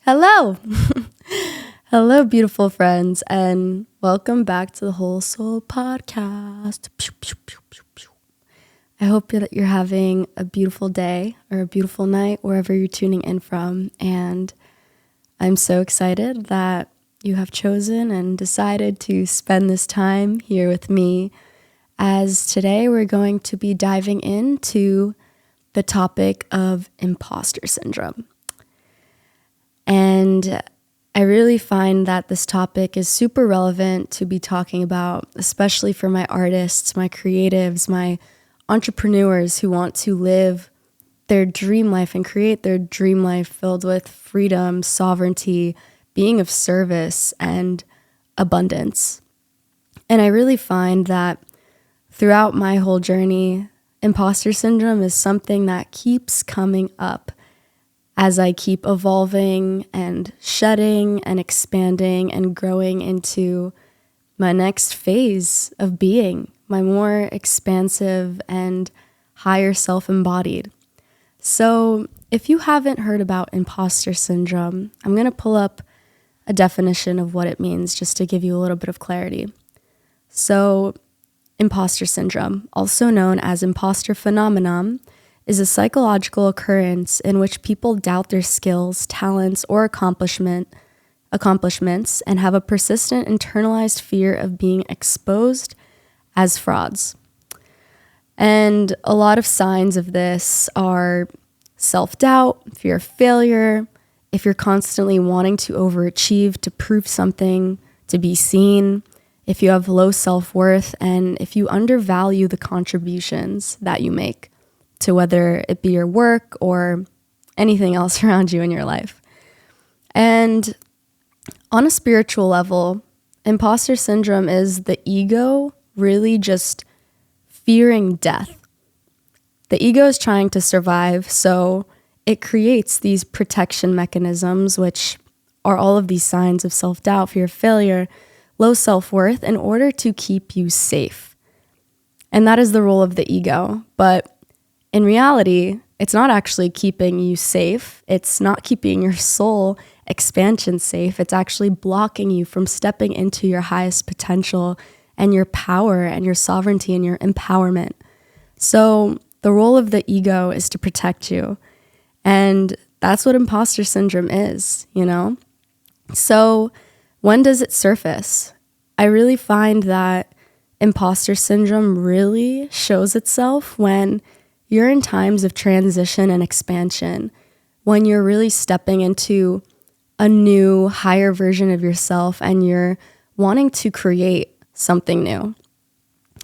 Hello. Hello, beautiful friends, and welcome back to the Whole Soul Podcast. I hope that you're having a beautiful day or a beautiful night wherever you're tuning in from. And I'm so excited that you have chosen and decided to spend this time here with me, as today we're going to be diving into the topic of imposter syndrome. And I really find that this topic is super relevant to be talking about, especially for my artists, my creatives, my entrepreneurs who want to live their dream life and create their dream life filled with freedom, sovereignty, being of service, and abundance. And I really find that throughout my whole journey, imposter syndrome is something that keeps coming up as I keep evolving and shedding and expanding and growing into my next phase of being, my more expansive and higher self-embodied. So if you haven't heard about imposter syndrome, I'm going to pull up a definition of what it means just to give you a little bit of clarity. So imposter syndrome, also known as imposter phenomenon, is a psychological occurrence in which people doubt their skills, talents, or accomplishments and have a persistent internalized fear of being exposed as frauds. And a lot of signs of this are self-doubt, fear of failure, if you're constantly wanting to overachieve to prove something, to be seen, if you have low self-worth, and if you undervalue the contributions that you make to whether it be your work or anything else around you in your life. And on a spiritual level, imposter syndrome is the ego really just fearing death. The ego is trying to survive, so it creates these protection mechanisms, which are all of these signs of self-doubt, fear of failure, low self-worth, in order to keep you safe. And that is the role of the ego. But in reality, it's not actually keeping you safe. It's not keeping your soul expansion safe. It's actually blocking you from stepping into your highest potential and your power and your sovereignty and your empowerment. So the role of the ego is to protect you. And that's what imposter syndrome is, you know? So when does it surface? I really find that imposter syndrome really shows itself when you're in times of transition and expansion, when you're really stepping into a new, higher version of yourself and you're wanting to create something new.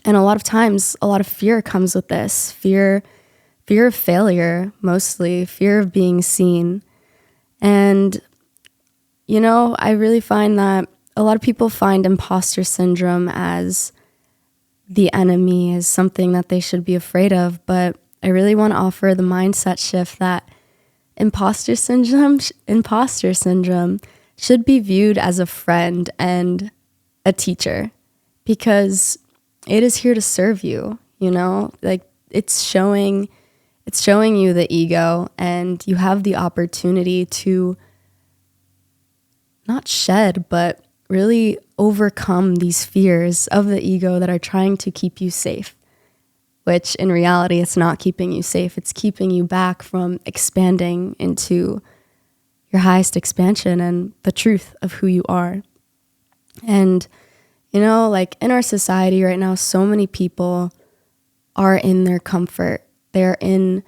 And a lot of times, a lot of fear comes with this. Fear of failure, mostly, fear of being seen. And, you know, I really find that a lot of people find imposter syndrome as the enemy, as something that they should be afraid of, but I really want to offer the mindset shift that imposter syndrome should be viewed as a friend and a teacher, because it is here to serve you, you know? Like it's showing you the ego, and you have the opportunity to not shed, but really overcome these fears of the ego that are trying to keep you safe. Which in reality, it's not keeping you safe. It's keeping you back from expanding into your highest expansion and the truth of who you are. And, you know, like in our society right now, so many people are in their comfort. They're in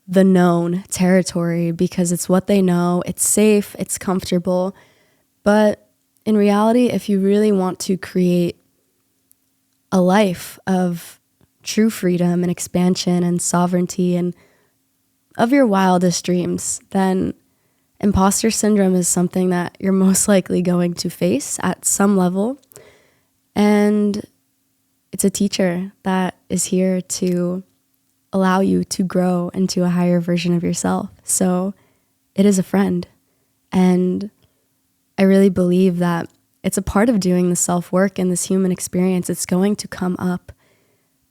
the known territory because it's what they know. It's safe. It's comfortable. But in reality, if you really want to create a life of true freedom and expansion and sovereignty and of your wildest dreams, then imposter syndrome is something that you're most likely going to face at some level. And it's a teacher that is here to allow you to grow into a higher version of yourself. So it is a friend. And I really believe that it's a part of doing the self-work and this human experience. It's going to come up.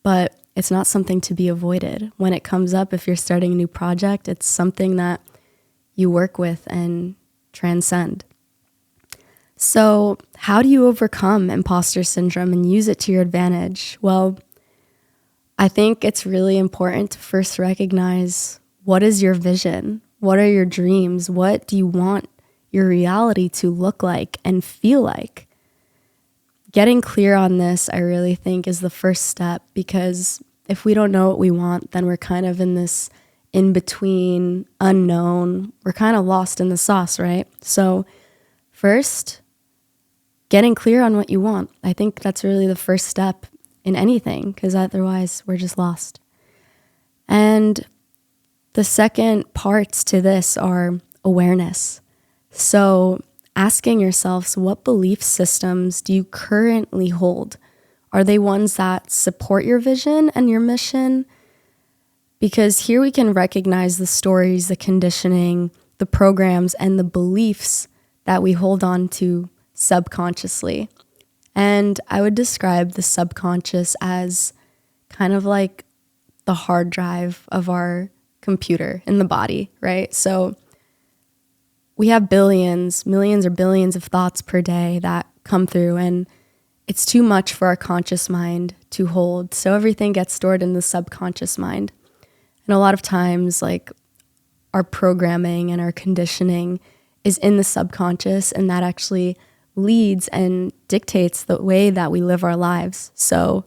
But it's not something to be avoided. When it comes up, if you're starting a new project, it's something that you work with and transcend. So, how do you overcome imposter syndrome and use it to your advantage? Well, I think it's really important to first recognize, what is your vision? What are your dreams? What do you want your reality to look like and feel like? Getting clear on this, I really think, is the first step, because if we don't know what we want, then we're kind of in this in-between unknown. We're kind of lost in the sauce, right? So first, getting clear on what you want. I think that's really the first step in anything, because otherwise we're just lost. And the second parts to this are awareness. So asking yourselves, what belief systems do you currently hold? Are they ones that support your vision and your mission? Because here we can recognize the stories, the conditioning, the programs, and the beliefs that we hold on to subconsciously. And I would describe the subconscious as kind of like the hard drive of our computer in the body, right? So we have billions, millions, or billions of thoughts per day that come through, and it's too much for our conscious mind to hold. So everything gets stored in the subconscious mind. And a lot of times, like, our programming and our conditioning is in the subconscious, and that actually leads and dictates the way that we live our lives. So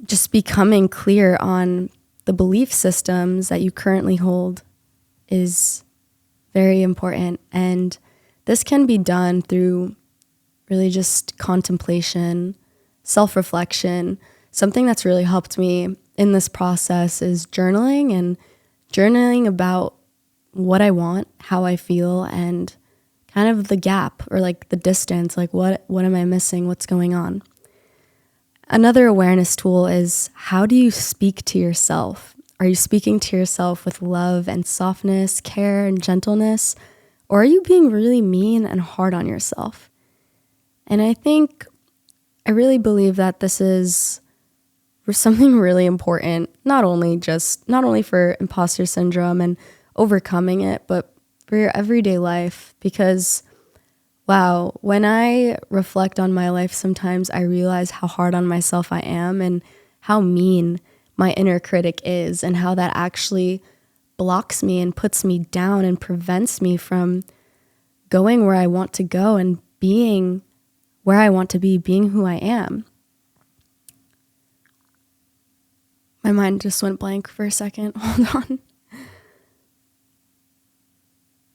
just becoming clear on the belief systems that you currently hold is very important. And this can be done through really just contemplation, self-reflection. Something that's really helped me in this process is journaling, and journaling about what I want, how I feel, and kind of the gap, or like the distance, like what am I missing? What's going on? Another awareness tool is, how do you speak to yourself? Are you speaking to yourself with love and softness, care and gentleness? Or are you being really mean and hard on yourself? And I really believe that this is something really important, not only for imposter syndrome and overcoming it, but for your everyday life. Because wow, when I reflect on my life, sometimes I realize how hard on myself I am, and how mean my inner critic is, and how that actually blocks me and puts me down and prevents me from going where I want to go and being where I want to be, being who I am. My mind just went blank for a second. Hold on.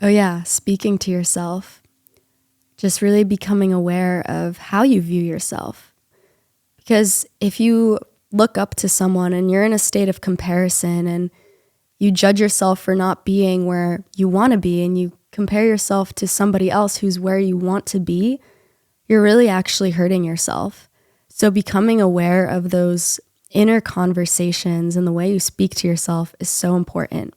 Oh yeah, speaking to yourself. Just really becoming aware of how you view yourself. Because if you look up to someone and you're in a state of comparison, and you judge yourself for not being where you want to be, and you compare yourself to somebody else who's where you want to be, you're really actually hurting yourself. So becoming aware of those inner conversations and the way you speak to yourself is so important.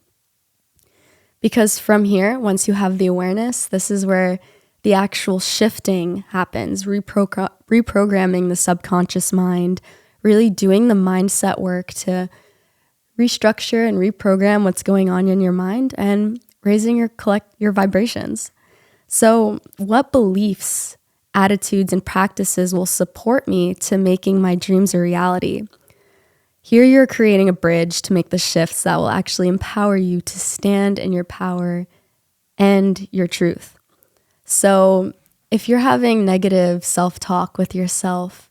Because from here, once you have the awareness, this is where the actual shifting happens, reprogramming the subconscious mind, really doing the mindset work to restructure and reprogram what's going on in your mind, and raising your vibrations. So what beliefs, attitudes, and practices will support me to making my dreams a reality? Here you're creating a bridge to make the shifts that will actually empower you to stand in your power and your truth. So if you're having negative self-talk with yourself,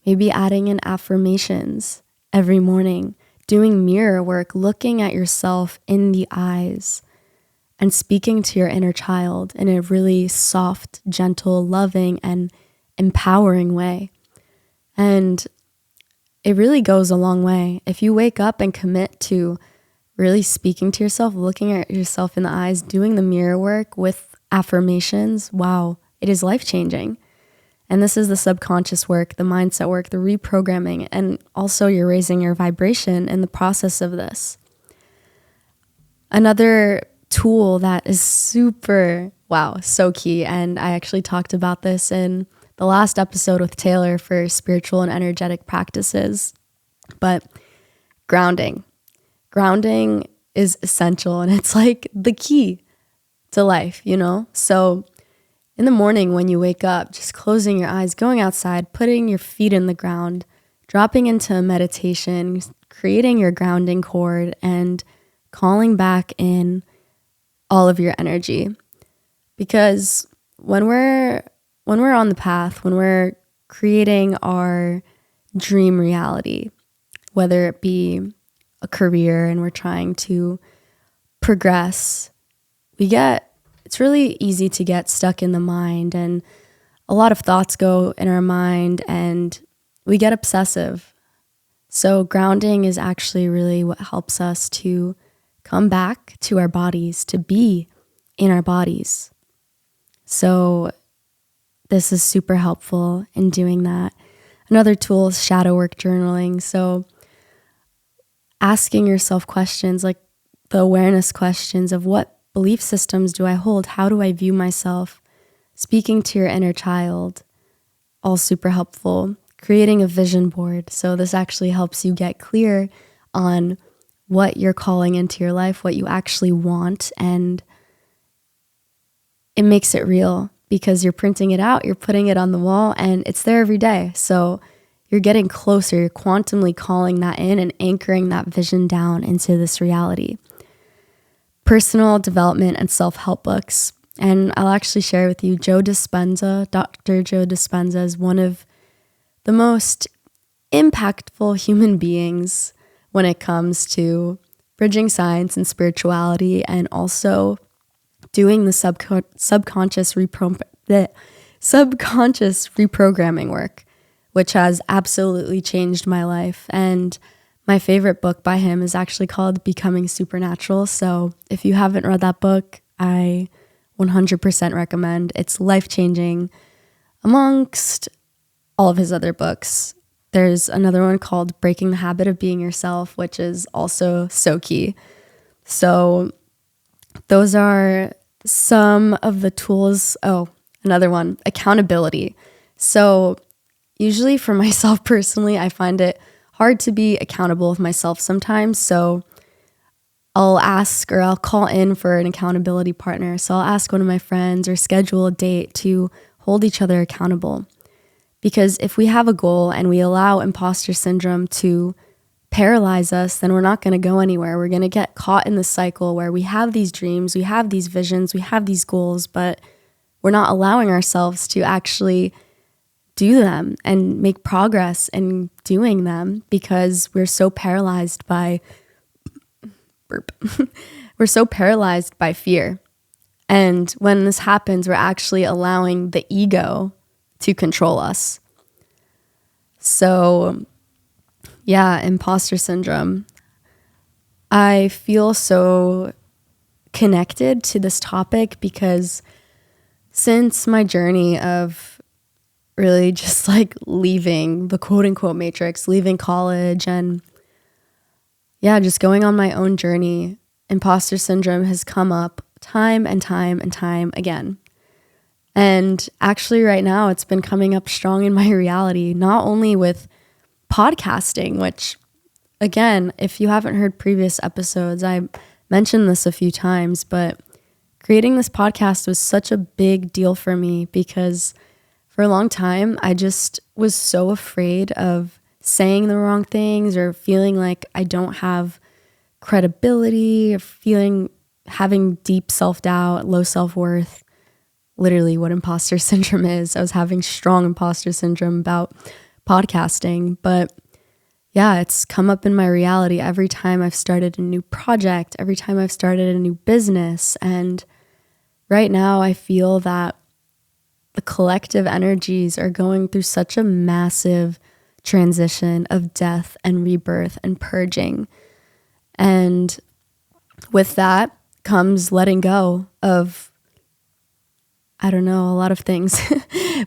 maybe adding in affirmations every morning, doing mirror work, looking at yourself in the eyes, and speaking to your inner child in a really soft, gentle, loving, and empowering way. And it really goes a long way. If you wake up and commit to really speaking to yourself, looking at yourself in the eyes, doing the mirror work with affirmations, wow, it is life-changing. And this is the subconscious work, the mindset work, the reprogramming, and also you're raising your vibration in the process of this. Another tool that is so key, and I actually talked about this in the last episode with Taylor for spiritual and energetic practices, but grounding. Grounding is essential, and it's like the key to life, you know? So in the morning when you wake up, just closing your eyes, going outside, putting your feet in the ground, dropping into meditation, creating your grounding cord, and calling back in all of your energy. Because when we're on the path, when we're creating our dream reality, whether it be a career and we're trying to progress, it's really easy to get stuck in the mind, and a lot of thoughts go in our mind and we get obsessive. So grounding is actually really what helps us to come back to our bodies, to be in our bodies. So this is super helpful in doing that. Another tool is shadow work journaling. So asking yourself questions like the awareness questions of what belief systems do I hold? How do I view myself? Speaking to your inner child, all super helpful. Creating a vision board. So this actually helps you get clear on what you're calling into your life, what you actually want, and it makes it real because you're printing it out, you're putting it on the wall, and it's there every day. So you're getting closer, you're quantumly calling that in and anchoring that vision down into this reality. Personal development and self-help books. And I'll actually share with you Dr. Joe Dispenza is one of the most impactful human beings when it comes to bridging science and spirituality, and also doing the subconscious reprogramming work, which has absolutely changed my life. And my favorite book by him is actually called Becoming Supernatural. So if you haven't read that book, I 100% recommend. It's life-changing amongst all of his other books. There's another one called Breaking the Habit of Being Yourself, which is also so key. So those are some of the tools. Oh, another one, accountability. So usually for myself personally, I find it hard to be accountable with myself sometimes. So I'll call in for an accountability partner. So I'll ask one of my friends or schedule a date to hold each other accountable. Because if we have a goal and we allow imposter syndrome to paralyze us, then we're not going to go anywhere. We're going to get caught in the cycle where we have these dreams, we have these visions, we have these goals, but we're not allowing ourselves to actually do them and make progress in doing them because we're so paralyzed by we're so paralyzed by fear. And when this happens, we're actually allowing the ego to control us. So yeah, imposter syndrome. I feel so connected to this topic because since my journey of really just like leaving the quote unquote matrix, leaving college, and yeah, just going on my own journey, imposter syndrome has come up time and time and time again. And actually right now it's been coming up strong in my reality, not only with podcasting, which again, if you haven't heard previous episodes, I mentioned this a few times, but creating this podcast was such a big deal for me because for a long time, I just was so afraid of saying the wrong things or feeling like I don't have credibility, or having deep self-doubt, low self-worth. Literally what imposter syndrome is. I was having strong imposter syndrome about podcasting, but yeah, it's come up in my reality every time I've started a new project, every time I've started a new business. And right now I feel that the collective energies are going through such a massive transition of death and rebirth and purging. And with that comes letting go of, I don't know, a lot of things.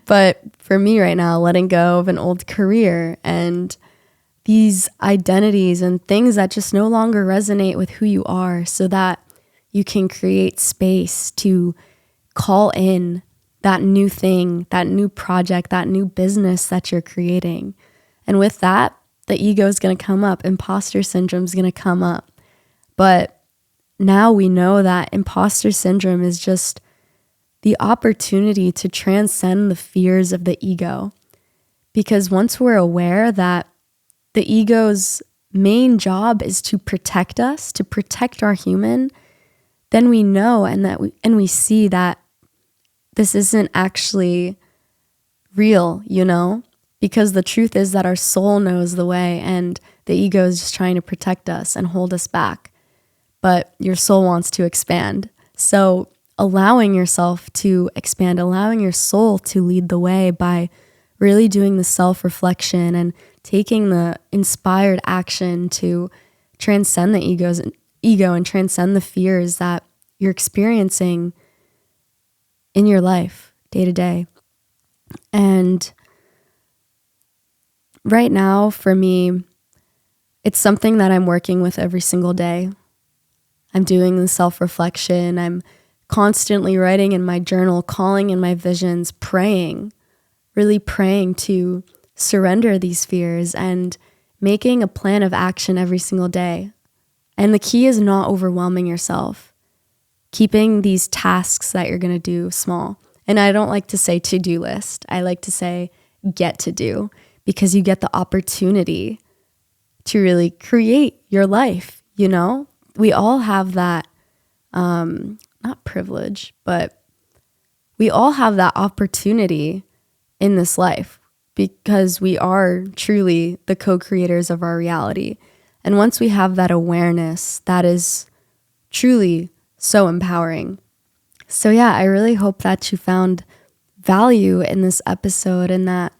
But for me right now, letting go of an old career and these identities and things that just no longer resonate with who you are, so that you can create space to call in that new thing, that new project, that new business that you're creating. And with that, the ego is going to come up. Imposter syndrome is going to come up. But now we know that imposter syndrome is just the opportunity to transcend the fears of the ego. Because once we're aware that the ego's main job is to protect us, to protect our human, then we know and we see that this isn't actually real, because the truth is that our soul knows the way and the ego is just trying to protect us and hold us back. But your soul wants to expand. So allowing yourself to expand, allowing your soul to lead the way by really doing the self-reflection and taking the inspired action to transcend the ego and transcend the fears that you're experiencing in your life day to day. And right now, for me, it's something that I'm working with every single day. I'm doing the self-reflection. I'm constantly writing in my journal, calling in my visions, praying, really praying to surrender these fears and making a plan of action every single day. And the key is not overwhelming yourself, keeping these tasks that you're going to do small. And I don't like to say to-do list. I like to say get to do, because you get the opportunity to really create your life, We all have that, not privilege, but we all have that opportunity in this life because we are truly the co-creators of our reality. And once we have that awareness, that is truly so empowering. So yeah, I really hope that you found value in this episode and that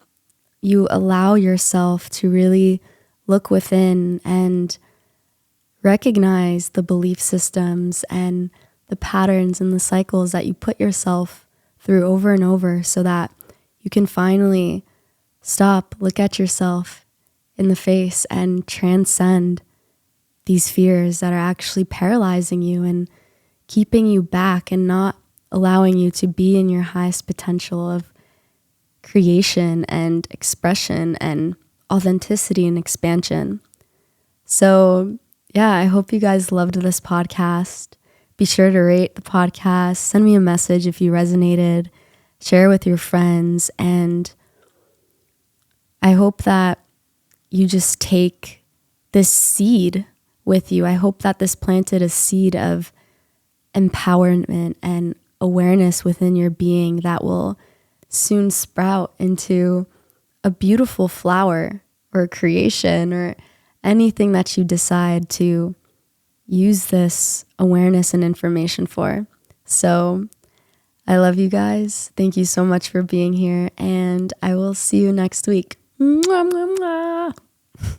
you allow yourself to really look within and recognize the belief systems and the patterns and the cycles that you put yourself through over and over so that you can finally stop, look at yourself in the face and transcend these fears that are actually paralyzing you and keeping you back and not allowing you to be in your highest potential of creation and expression and authenticity and expansion. So yeah, I hope you guys loved this podcast. Be sure to rate the podcast, send me a message if you resonated, share with your friends, and I hope that you just take this seed with you. I hope that this planted a seed of empowerment and awareness within your being that will soon sprout into a beautiful flower or creation or anything that you decide to use this awareness and information for. So I love you guys. Thank you so much for being here, and I will see you next week. Mwah, mwah, mwah.